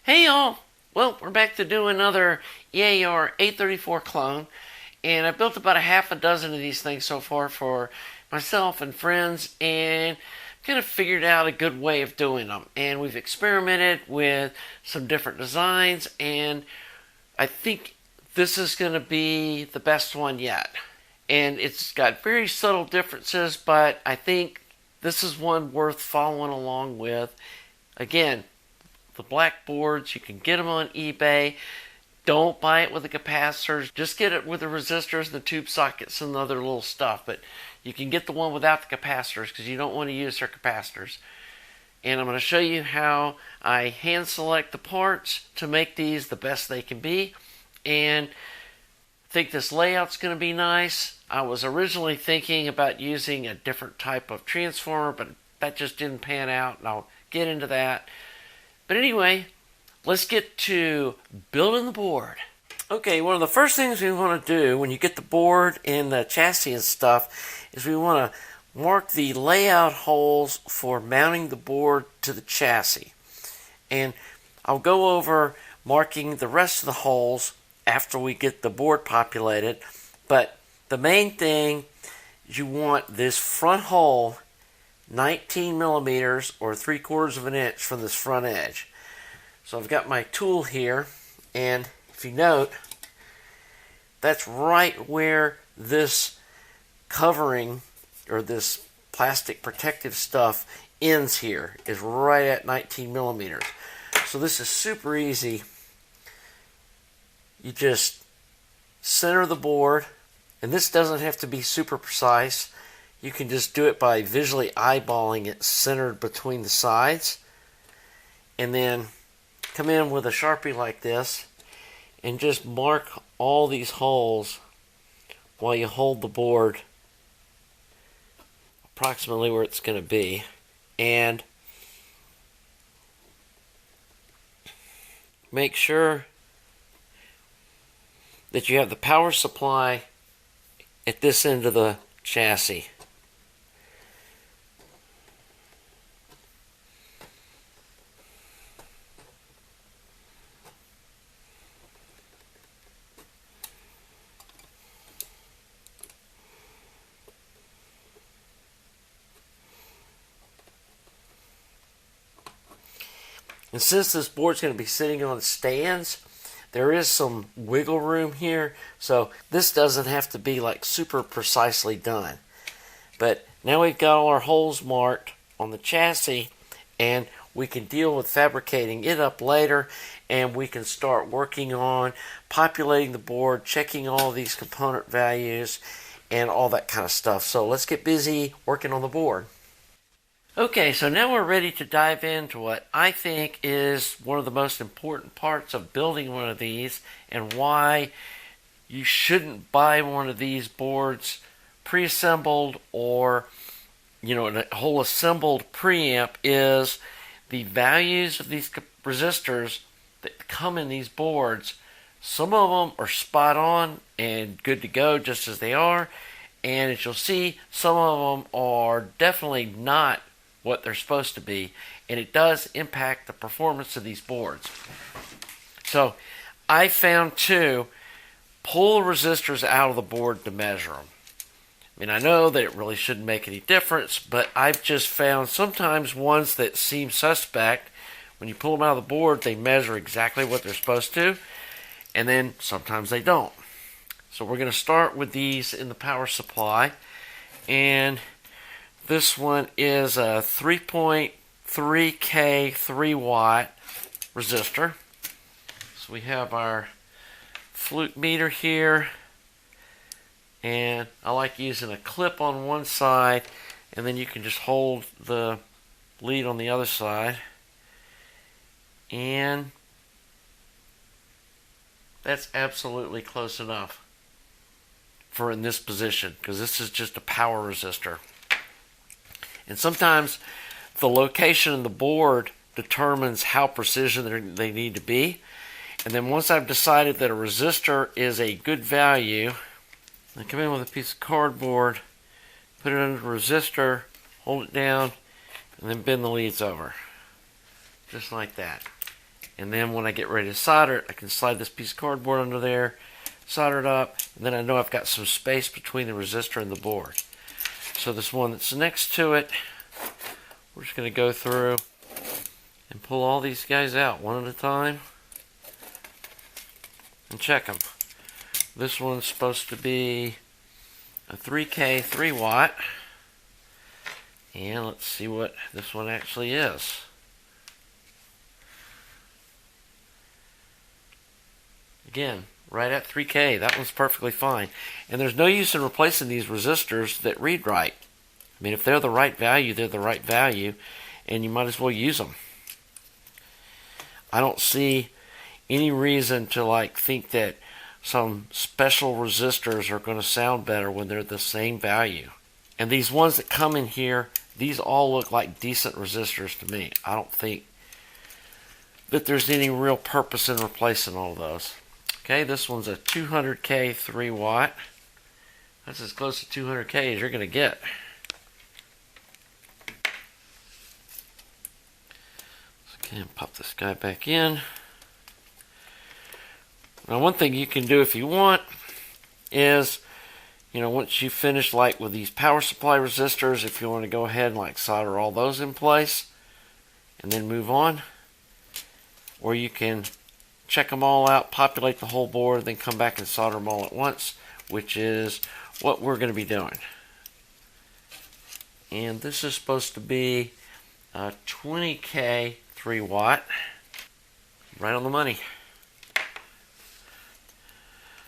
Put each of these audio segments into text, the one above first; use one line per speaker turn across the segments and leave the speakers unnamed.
Hey y'all! Well, we're back to do another EAR 834 clone, and I built about a half a dozen of these things so far for myself and friends, and kind of figured out a good way of doing them. And we've experimented with some different designs, and I think this is going to be the best one yet. And it's got very subtle differences, but I think this is one worth following along with. Again, the black boards, you can get them on eBay. Don't buy it with the capacitors. Just get it with the resistors and the tube sockets and the other little stuff. But you can get the one without the capacitors because you don't want to use their capacitors. And I'm going to show you how I hand select the parts to make these the best they can be. And I think this layout's going to be nice. I was originally thinking about using a different type of transformer, but that just didn't pan out, and I'll get into that. But anyway, let's get to building the board. Okay, one of the first things we want to do when you get the board and the chassis and stuff is we want to mark the layout holes for mounting the board to the chassis. And I'll go over marking the rest of the holes after we get the board populated. But the main thing is you want this front hole 19 millimeters or 3/4 of an inch from this front edge. So I've got my tool here, and if you note, that's right where this covering or this plastic protective stuff ends here, is right at 19 millimeters. So this is super easy. You just center the board, and this doesn't have to be super precise. You can just do it by visually eyeballing it centered between the sides. And then come in with a Sharpie like this and just mark all these holes while you hold the board approximately where it's going to be. And make sure that you have the power supply at this end of the chassis. And since this board's going to be sitting on stands, there is some wiggle room here. So this doesn't have to be like super precisely done. But now we've got all our holes marked on the chassis, and we can deal with fabricating it up later, and we can start working on populating the board, checking all of these component values, and all that kind of stuff. So let's get busy working on the board. Okay, so now we're ready to dive into what I think is one of the most important parts of building one of these, and why you shouldn't buy one of these boards pre-assembled or, a whole assembled preamp, is the values of these resistors that come in these boards. Some of them are spot on and good to go just as they are, and as you'll see, some of them are definitely not what they're supposed to be, and it does impact the performance of these boards. So I found to pull the resistors out of the board to measure them. I mean, I know that it really shouldn't make any difference, but I've just found sometimes ones that seem suspect, when you pull them out of the board, they measure exactly what they're supposed to, and then sometimes they don't. So we're going to start with these in the power supply, and this one is a 3.3K 3-watt resistor. So we have our flute meter here, and I like using a clip on one side, and then you can just hold the lead on the other side, and that's absolutely close enough for in this position, because this is just a power resistor. And sometimes the location of the board determines how precision they need to be. And then once I've decided that a resistor is a good value, I come in with a piece of cardboard, put it under the resistor, hold it down, and then bend the leads over. Just like that. And then when I get ready to solder it, I can slide this piece of cardboard under there, solder it up, and then I know I've got some space between the resistor and the board. So this one that's next to it, we're just going to go through and pull all these guys out one at a time and check them. This one's supposed to be a 3K 3 watt, and let's see what this one actually is. Again, right at 3K. That one's perfectly fine. And there's no use in replacing these resistors that read right. I mean, if they're the right value, they're the right value, and you might as well use them. I don't see any reason to think that some special resistors are going to sound better when they're the same value. And these ones that come in here, these all look like decent resistors to me. I don't think that there's any real purpose in replacing all of those. Okay, this one's a 200K 3 watt. That's as close to 200K as you're going to get. So again, pop this guy back in. Now, one thing you can do if you want is, once you finish with these power supply resistors, if you want to go ahead and solder all those in place and then move on, or you can check them all out, populate the whole board, then come back and solder them all at once, which is what we're going to be doing. And this is supposed to be a 20K 3 watt, right on the money.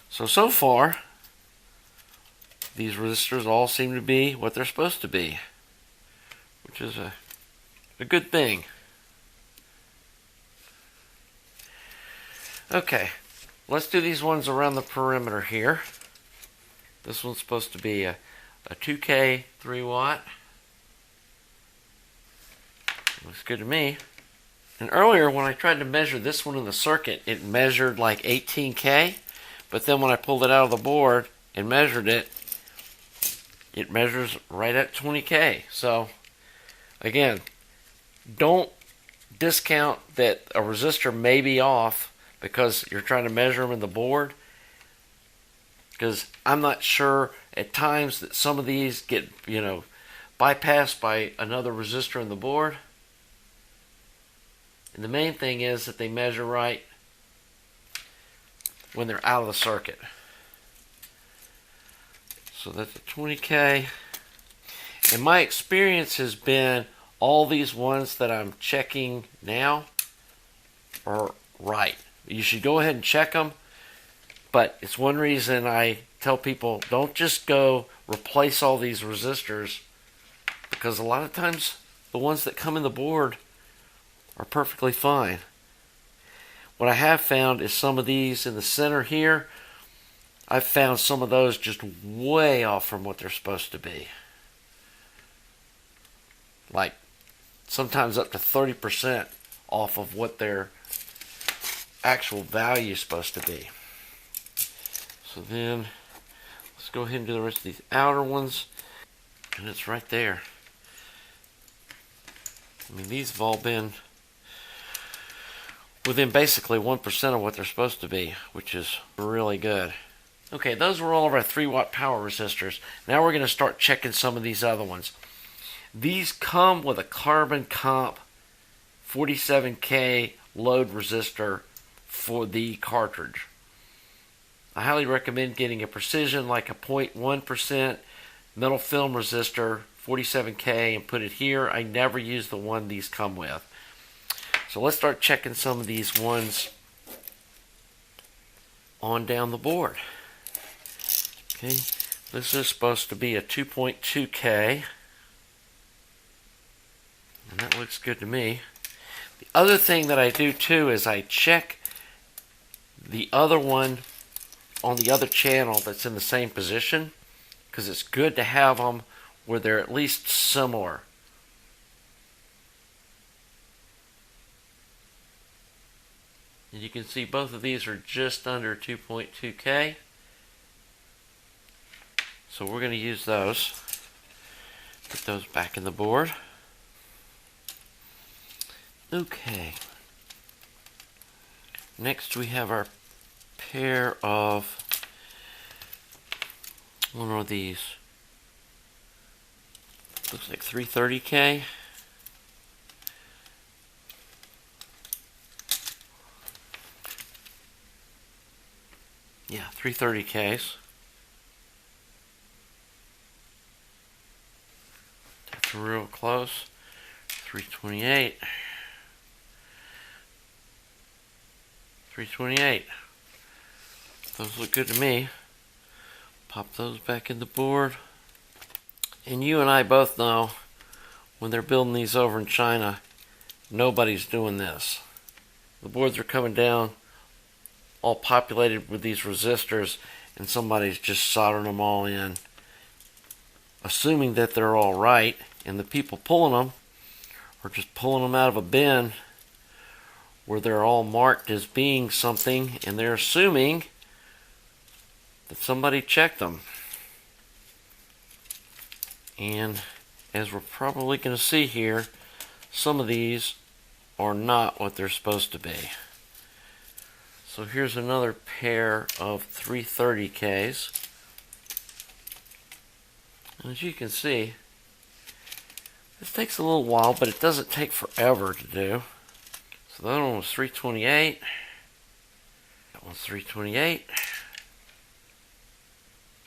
So far, these resistors all seem to be what they're supposed to be, which is a good thing. Okay, let's do these ones around the perimeter here. This one's supposed to be a 2K 3 watt. Looks good to me. And earlier when I tried to measure this one in the circuit, it measured 18K. But then when I pulled it out of the board and measured it, it measures right at 20K. So, again, don't discount that a resistor may be off because you're trying to measure them in the board. Because I'm not sure at times that some of these get, bypassed by another resistor in the board. And the main thing is that they measure right when they're out of the circuit. So that's a 20K. And my experience has been all these ones that I'm checking now are right. You should go ahead and check them. But it's one reason I tell people don't just go replace all these resistors, because a lot of times the ones that come in the board are perfectly fine. What I have found is some of these in the center here, I've found some of those just way off from what they're supposed to be. Sometimes up to 30% off of what their actual value is supposed to be. So then, let's go ahead and do the rest of these outer ones. And it's right there. I mean, these have all been within basically 1% of what they're supposed to be, which is really good. Okay, those were all of our 3 watt power resistors. Now we're going to start checking some of these other ones. These come with a carbon comp 47K load resistor for the cartridge. I highly recommend getting a precision like a 0.1% metal film resistor 47K and put it here. I never use the one these come with. So let's start checking some of these ones on down the board. Okay, this is supposed to be a 2.2K. And that looks good to me. The other thing that I do too is I check the other one on the other channel that's in the same position, because it's good to have them where they're at least similar. And you can see both of these are just under 2.2K. So we're going to use those. Put those back in the board. Okay. Next we have our pair of, what are these? Looks like 330K. Yeah, 330Ks. That's real close. 328. 328. Those look good to me. Pop those back in the board. And you and I both know when they're building these over in China, nobody's doing this. The boards are coming down all populated with these resistors, and somebody's just soldering them all in, assuming that they're all right, and the people pulling them are just pulling them out of a bin where they're all marked as being something, and they're assuming that somebody checked them. And as we're probably going to see here, some of these are not what they're supposed to be. So here's another pair of 330Ks. And as you can see, this takes a little while, but it doesn't take forever to do. So that one was 328. That one's 328.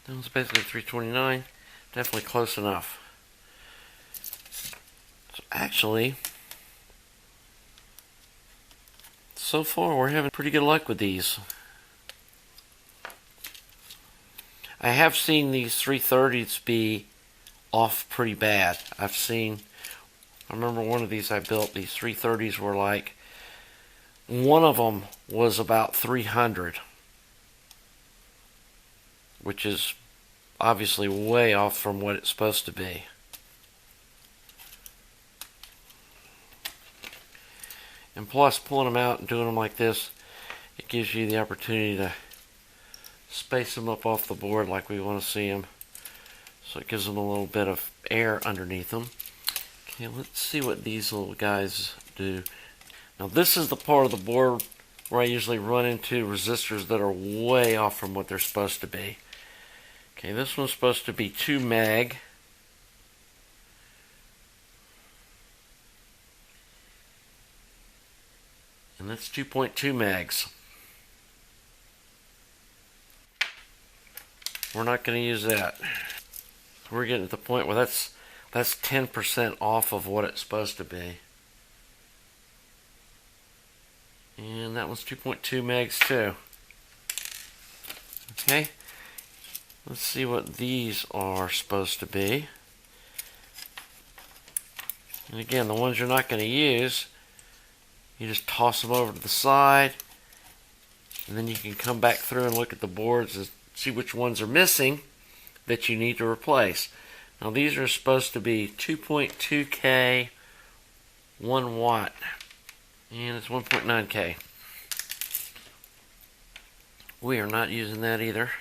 That one's basically 329. Definitely close enough. So actually, so far we're having pretty good luck with these. I have seen these 330s be off pretty bad. I remember one of these I built, these 330s were like, one of them was about 300, which is obviously way off from what it's supposed to be. And plus, pulling them out and doing them like this, it gives you the opportunity to space them up off the board like we want to see them. So it gives them a little bit of air underneath them. Okay, let's see what these little guys do. Now this is the part of the board where I usually run into resistors that are way off from what they're supposed to be. Okay, this one's supposed to be 2 meg. And that's 2.2 megs. We're not going to use that. We're getting to the point where that's 10% off of what it's supposed to be. And that one's 2.2 megs too. Okay. Let's see what these are supposed to be. And again, the ones you're not going to use, you just toss them over to the side, and then you can come back through and look at the boards and see which ones are missing that you need to replace. Now these are supposed to be 2.2K 1 watt, and it's 1.9K. We are not using that either.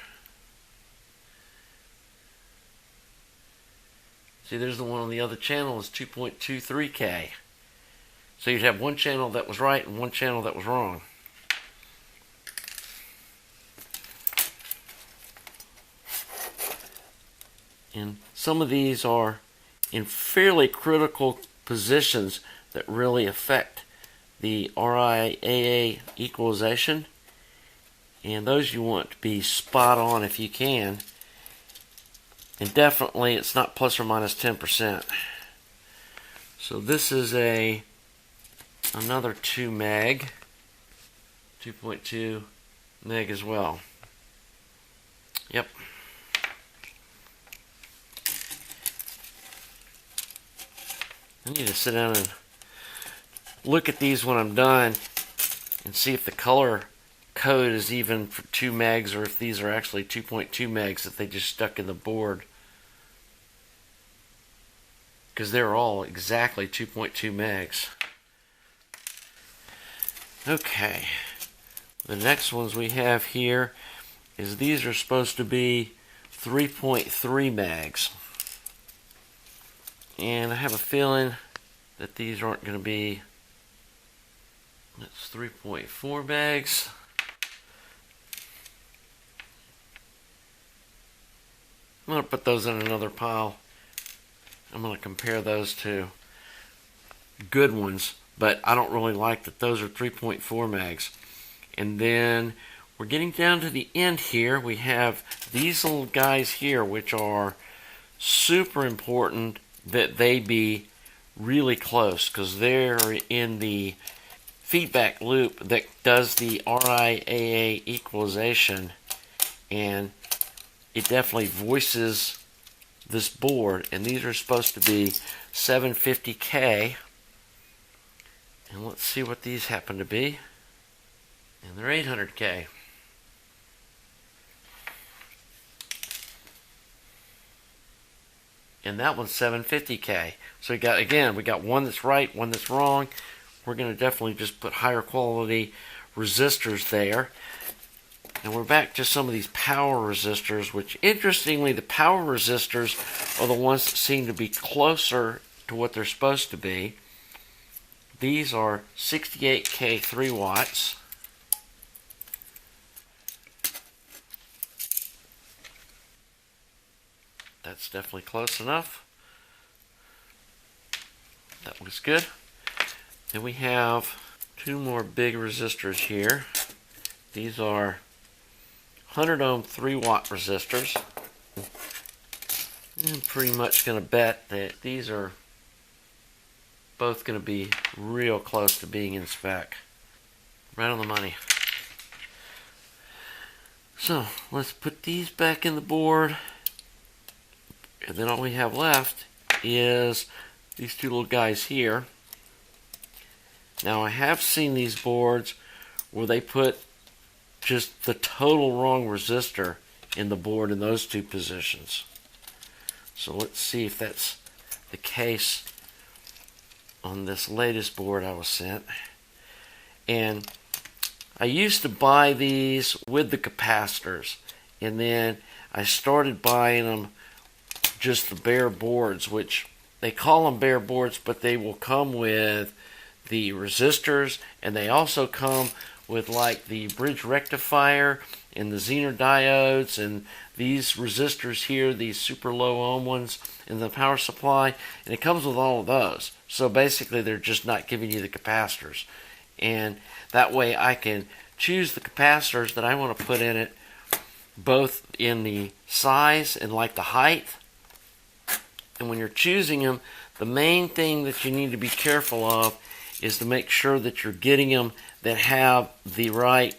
See, there's the one on the other channel is 2.23K. So you'd have one channel that was right and one channel that was wrong. And some of these are in fairly critical positions that really affect the RIAA equalization. And those you want to be spot on if you can. And definitely it's not plus or minus 10%. So this is another 2 meg, 2.2 meg as well. Yep. I need to sit down and look at these when I'm done and see if the color code is even for 2 megs or if these are actually 2.2 megs that they just stuck in the board. Because they're all exactly 2.2 megs. Okay. The next ones we have here is these are supposed to be 3.3 megs. And I have a feeling that these aren't going to be That's 3.4 megs. I'm going to put those in another pile. I'm going to compare those to good ones, but I don't really like that those are 3.4 megs. And then we're getting down to the end here. We have these little guys here, which are super important that they be really close, because they're in the feedback loop that does the RIAA equalization, and it definitely voices this board. And these are supposed to be 750K, and let's see what these happen to be. And they're 800K. And that one's 750K. So we got one that's right, one that's wrong. We're going to definitely just put higher quality resistors there. And we're back to some of these power resistors, which interestingly, the power resistors are the ones that seem to be closer to what they're supposed to be. These are 68K 3 watts. That's definitely close enough. That looks good. Then we have two more big resistors here. These are 100 ohm 3 watt resistors. I'm pretty much going to bet that these are both going to be real close to being in spec. Right on the money. So let's put these back in the board. And then all we have left is these two little guys here. Now I have seen these boards where they put just the total wrong resistor in the board in those two positions. So let's see if that's the case on this latest board I was sent. And I used to buy these with the capacitors, and then I started buying them just the bare boards, which they call them bare boards, but they will come with the resistors, and they also come with like the bridge rectifier and the Zener diodes and these resistors here, these super low ohm ones in the power supply, and it comes with all of those. So basically they're just not giving you the capacitors, and that way I can choose the capacitors that I want to put in it, both in the size and like the height. And when you're choosing them, the main thing that you need to be careful of is to make sure that you're getting them that have the right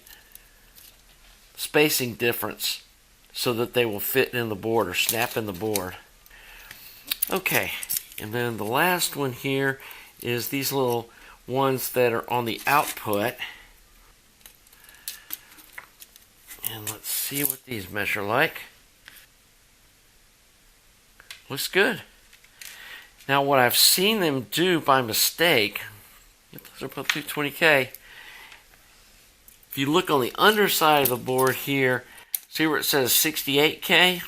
spacing difference so that they will fit in the board or snap in the board. Okay, and then the last one here is these little ones that are on the output. And let's see what these measure like. Looks good. Now what I've seen them do by mistake, those are both 220K. If you look on the underside of the board here, see where it says 68K?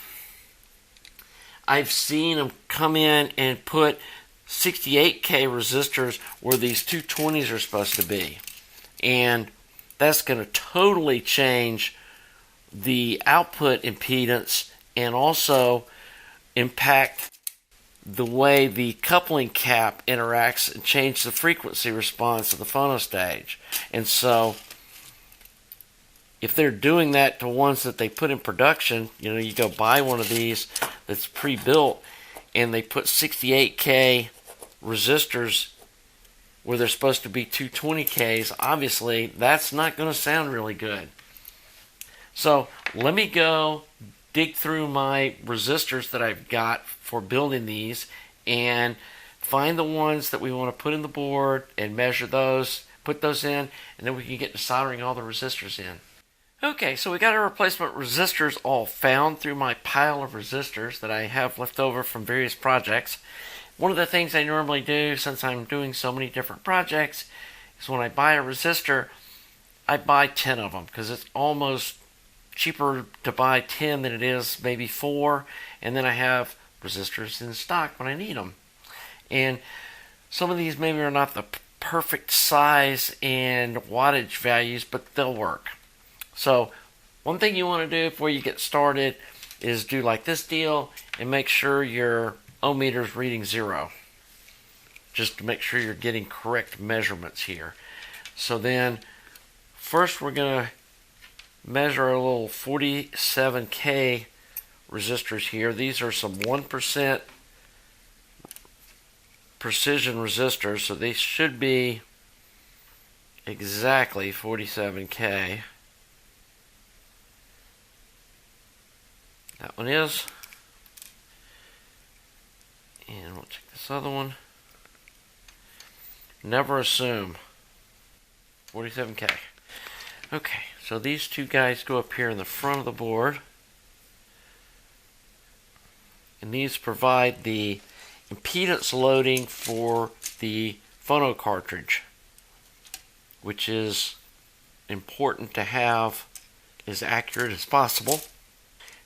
I've seen them come in and put 68K resistors where these 220s are supposed to be. And that's going to totally change the output impedance and also impact the way the coupling cap interacts and change the frequency response of the phono stage. And so if they're doing that to ones that they put in production, you go buy one of these that's pre-built and they put 68K resistors where they're supposed to be 220Ks, obviously that's not going to sound really good. So let me go dig through my resistors that I've got for building these and find the ones that we want to put in the board and measure those, put those in, and then we can get to soldering all the resistors in. Okay, so we got our replacement resistors all found through my pile of resistors that I have left over from various projects. One of the things I normally do, since I'm doing so many different projects, is when I buy a resistor, I buy 10 of them because it's almost cheaper to buy 10 than it is maybe 4, and then I have resistors in stock when I need them. And some of these maybe are not the perfect size and wattage values, but they'll work. So one thing you want to do before you get started is do like this deal and make sure your ohm meter is reading 0. Just to make sure you're getting correct measurements here. So then first we're going to measure a little 47K resistors here. These are some 1% precision resistors, so they should be exactly 47K. That one is. And we'll check this other one. Never assume. 47K. Okay, so these two guys go up here in the front of the board. And these provide the impedance loading for the Phono cartridge, which is important to have as accurate as possible.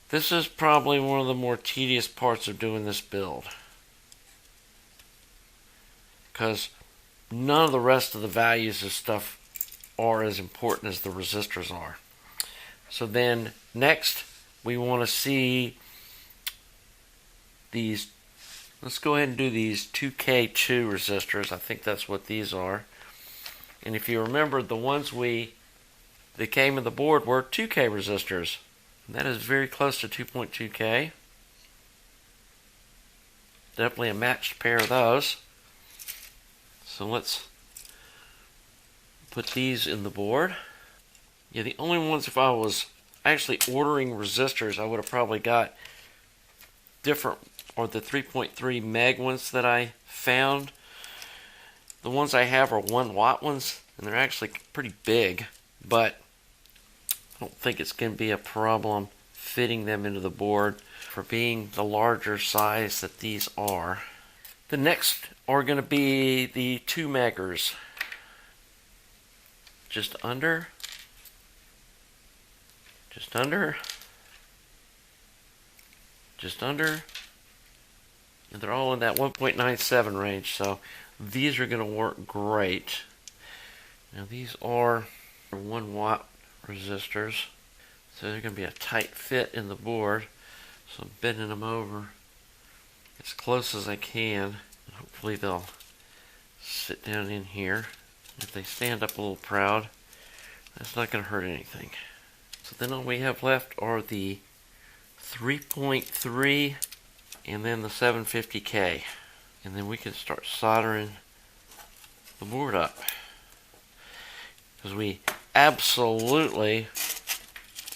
This is probably one of the more tedious parts of doing this build, because none of the rest of the values of stuff are as important as the resistors are. So then next we want to see these. Let's go ahead and do these 2K2 resistors. I think that's what these are. And if you remember, the ones that came in the board were 2K resistors. And that is very close to 2.2K. Definitely a matched pair of those. So let's put these in the board. Yeah, the only ones, if I was actually ordering resistors, I would have probably got different, or the 3.3 meg ones that I found. The ones I have are 1 watt ones, and they're actually pretty big, but I don't think it's going to be a problem fitting them into the board for being the larger size that these are. The next are going to be the 2 meggers. Just under, just under, just under. And they're all in that 1.97 range, so these are going to work great. Now these are 1 watt resistors, so they're going to be a tight fit in the board. So I'm bending them over as close as I can. Hopefully they'll sit down in here. If they stand up a little proud, that's not going to hurt anything. So then all we have left are the 3.3 and then the 750K. And then we can start soldering the board up, because we absolutely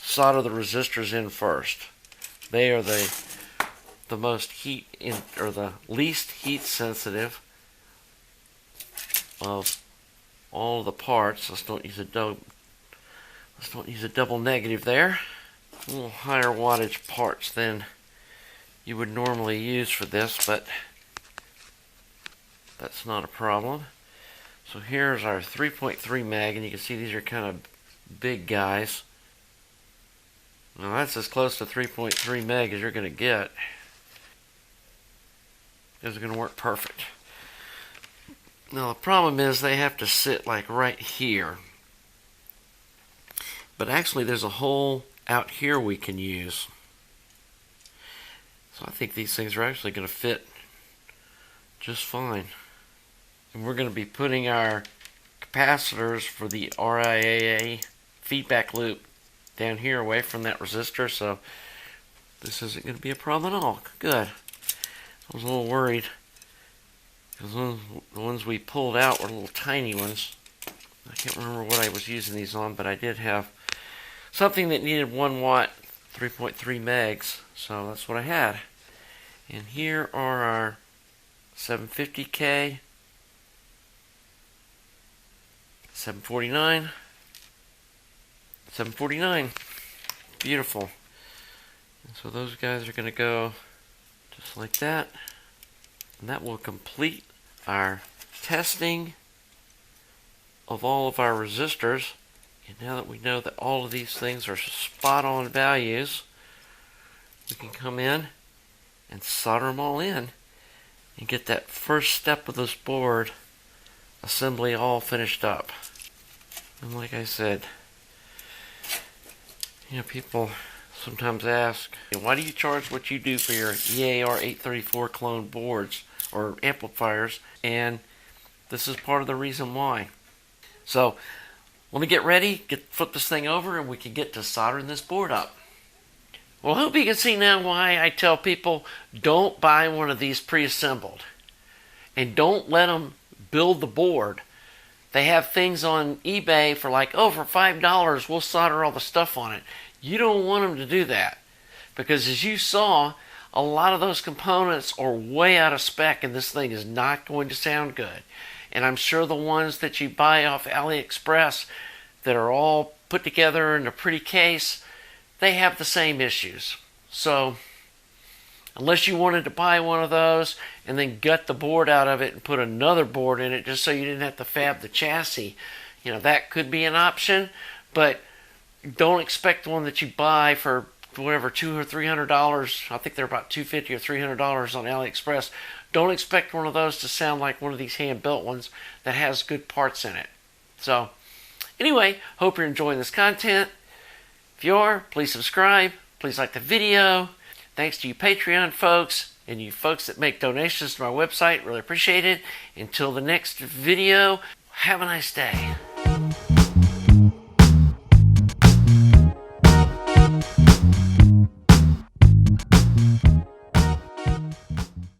solder the resistors in first. They are the most heat in, or the least heat sensitive of all the parts. Let's don't use a double negative there. A little higher wattage parts than you would normally use for this, but that's not a problem. So here's our 3.3 meg, and you can see these are kind of big guys. Now that's as close to 3.3 meg as you're going to get. It's going to work perfect. Now the problem is they have to sit like right here. But actually there's a hole out here we can use. So I think these things are actually going to fit just fine. And we're going to be putting our capacitors for the RIAA feedback loop down here away from that resistor, so this isn't going to be a problem at all. Good. I was a little worried, because the ones we pulled out were little tiny ones. I can't remember what I was using these on, but I did have something that needed 1 watt, 3.3 megs, so that's what I had. And here are our 750K, 749, 749. Beautiful. And so those guys are going to go just like that. And that will complete our testing of all of our resistors. And now that we know that all of these things are spot on values, we can come in and solder them all in and get that first step of this board assembly all finished up. And like I said, people sometimes ask, why do you charge what you do for your EAR 834 clone boards or amplifiers? And this is part of the reason why. So let me get ready, flip this thing over, and we can get to soldering this board up. Well, I hope you can see now why I tell people don't buy one of these pre-assembled. And don't let them build the board. They have things on eBay for like, oh, for $5, we'll solder all the stuff on it. You don't want them to do that. Because as you saw, a lot of those components are way out of spec, and this thing is not going to sound good. And I'm sure the ones that you buy off AliExpress that are all put together in a pretty case, they have the same issues. So unless you wanted to buy one of those and then gut the board out of it and put another board in it just so you didn't have to fab the chassis, that could be an option. But don't expect the one that you buy for whatever, $200 or $300. I think they're about $250 or $300 on AliExpress. Don't expect one of those to sound like one of these hand-built ones that has good parts in it. So anyway, hope you're enjoying this content. If you are, please subscribe. Please like the video. Thanks to you Patreon folks and you folks that make donations to my website. Really appreciate it. Until the next video, have a nice day.